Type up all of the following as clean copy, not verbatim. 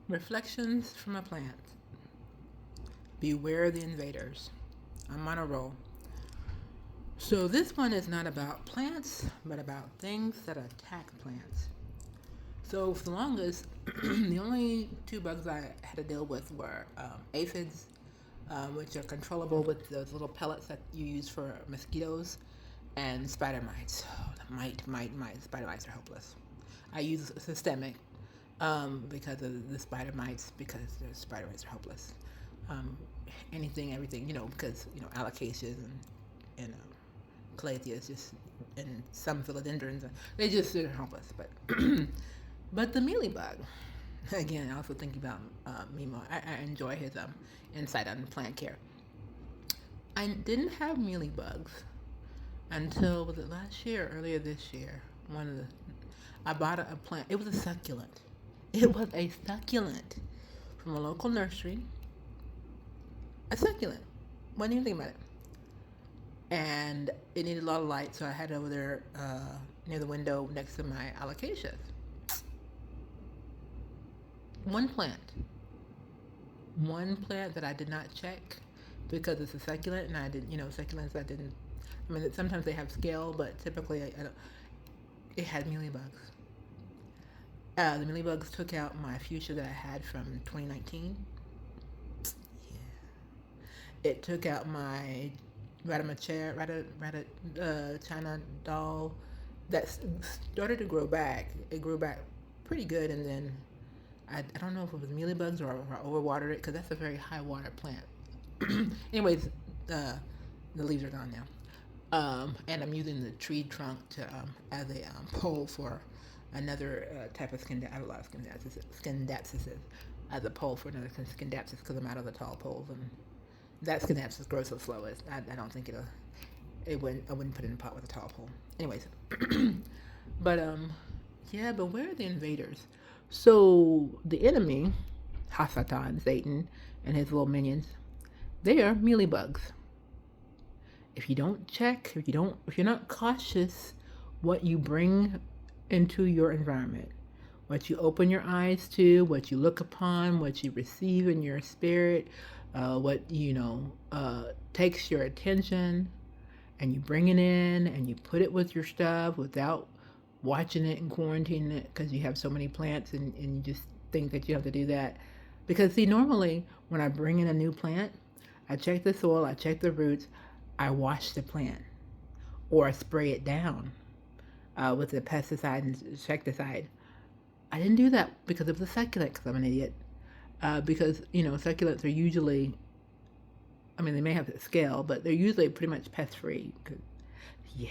Reflections from a Plant. Beware the invaders. I'm on a roll. So, this one is not about plants, but about things that attack plants. So, for the longest, the only two bugs I had to deal with were aphids, which are controllable with those little pellets that you use for mosquitoes, and spider mites. Oh, the mite. Spider mites are hopeless. I use systemic because of the spider mites, because the spider mites are hopeless. Um, Anything, everything, because, alocasias and calatheas just, and some philodendrons, they just are hopeless. But, but the mealybug, again, I also think about Mimo. I enjoy his insight on plant care. I didn't have mealybugs until, was it last year or earlier this year? One of the, I bought a plant. It was a succulent. It was a succulent from a local nursery. A succulent. Wasn't even thinking about it. And it needed a lot of light, so I had it over there near the window next to my alocasias. One plant. One plant that I did not check because it's a succulent, and I didn't, succulents I didn't. I mean, sometimes they have scale, but typically I don't. It had mealybugs. The mealybugs took out my fuchsia that I had from 2019. Yeah. It took out my China doll that started to grow back. It grew back pretty good, and then I don't know if it was mealybugs or I overwatered it because that's a very high water plant. Anyways, the leaves are gone now. And I'm using the tree trunk to as a pole for another type of skin. I have a lot of skindapsis as a pole for another skindapsis because I'm out of the tall poles, and that skindapsis grows so slow. I don't think I wouldn't put it in a pot with a tall pole. Anyways, but yeah, but where are the invaders? So the enemy, Hasatan, Satan, and his little minions, they are mealybugs. If you don't check, if you're not cautious what you bring into your environment, what you open your eyes to, what you look upon, what you receive in your spirit, what takes your attention, and you bring it in and you put it with your stuff without watching it and quarantining it because you have so many plants, and you just think that you have to do that. Because see, normally when I bring in a new plant, I check the soil, I check the roots, I wash the plant, or I spray it down with a pesticide and insecticide. I didn't do that because it was a succulent, because I'm an idiot. Because, succulents are usually, I mean, they may have a scale, but they're usually pretty much pest free. Yeah,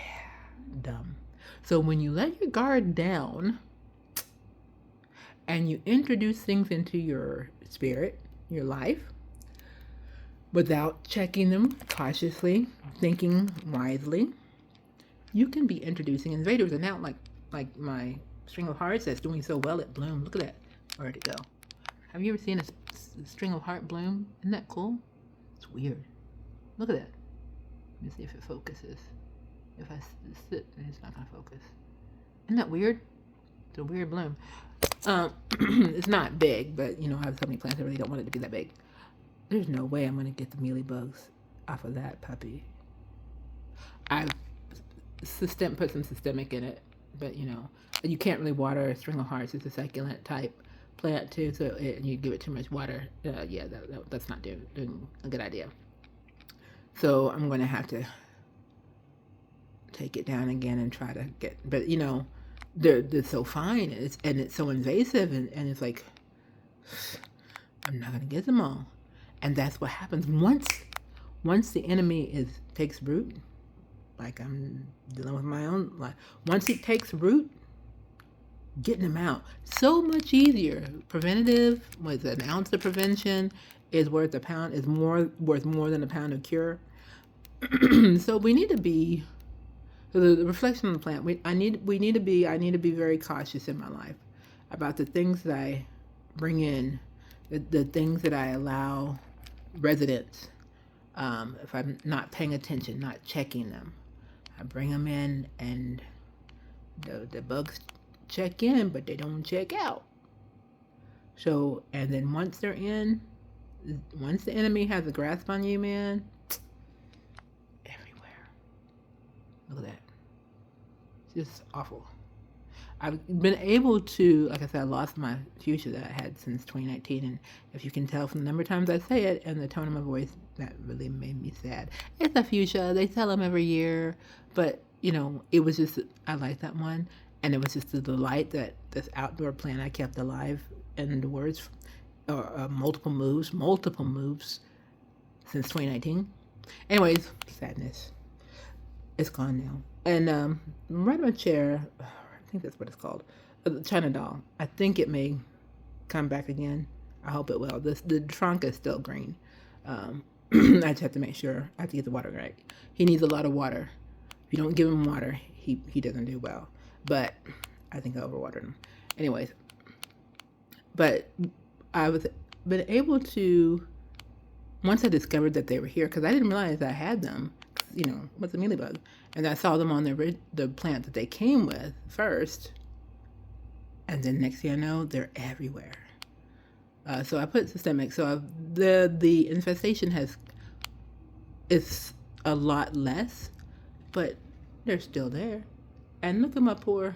dumb. So when you let your guard down and you introduce things into your spirit, your life, without checking them cautiously, thinking wisely, you can be introducing invaders. And now, like my string of hearts that's doing so well at bloom. Look at that. Where'd it go? Have you ever seen a string of heart bloom? Isn't that cool? It's weird. Look at that. Let me see if it focuses. If I sit, it's not gonna focus. Isn't that weird? It's a weird bloom. It's not big, but I have so many plants I really don't want it to be that big. There's no way I'm gonna get the mealybugs off of that puppy. I've put some systemic in it, but you can't really water a string of hearts. It's a succulent type plant too, so you give it too much water. Yeah, that's not doing a good idea. So I'm gonna have to take it down again and try to get. But they're so fine, and it's so invasive, and it's like I'm not gonna get them all, and that's what happens once the enemy takes root. Like I'm dealing with my own life. Once it takes root, getting them out so much easier. Preventative with an ounce of prevention is worth more than a pound of cure. So we need to be. So the reflection on the plant. I need to be very cautious in my life about the things that I bring in, the things that I allow residents. If I'm not paying attention, not checking them, I bring them in, and the bugs check in, but they don't check out. So, and then once the enemy has a grasp on you, man, everywhere. Look at that. It's just awful. I've been able to, like I said, I lost my fuchsia that I had since 2019, and if you can tell from the number of times I say it and the tone of my voice, that really made me sad. It's a fuchsia. They sell them every year, but it was just I like that one, and it was just the delight that this outdoor plant I kept alive indoors, multiple moves since 2019. Anyways, sadness. It's gone now. And right on my chair, I think that's what it's called, the China doll. I think it may come back again. I hope it will. The trunk is still green. I just have to make sure I have to get the water right. He needs a lot of water. If you don't give him water, he doesn't do well. But I think I overwatered him. Anyways, but I was been able to, once I discovered that they were here, because I didn't realize I had them, what's a mealybug, and I saw them on the plant that they came with first, and then next thing I know, they're everywhere. So I put systemic. So the infestation is a lot less, but they're still there. And look at my poor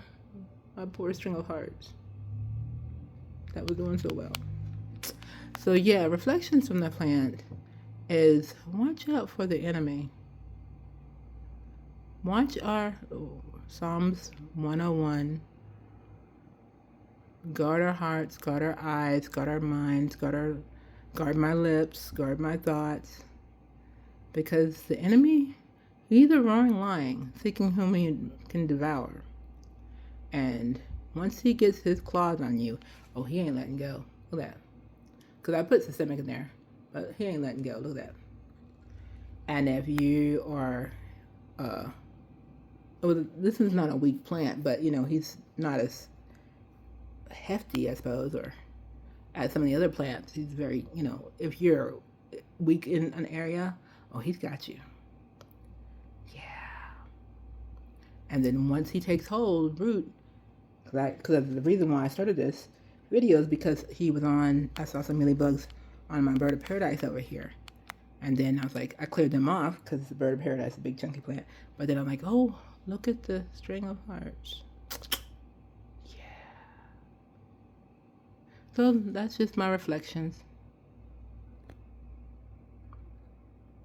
string of hearts that was doing so well. So yeah, reflections from the plant is watch out for the enemy. Watch our Psalms 101. Guard our hearts, guard our eyes, guard our minds, guard my lips, guard my thoughts. Because the enemy, he's a roaring lion, seeking whom he can devour. And once he gets his claws on you, he ain't letting go. Look at that. Because I put systemic in there, but he ain't letting go. Look at that. And if you are, this is not a weak plant, but he's not as hefty, I suppose, or as some of the other plants. He's very, if you're weak in an area, he's got you. Yeah. And then once he takes hold, root, because the reason why I started this video is because I saw some mealybugs on my bird of paradise over here. And then I was like, I cleared them off because the bird of paradise is a big chunky plant. But then I'm like, look at the string of hearts. Yeah. So that's just my reflections.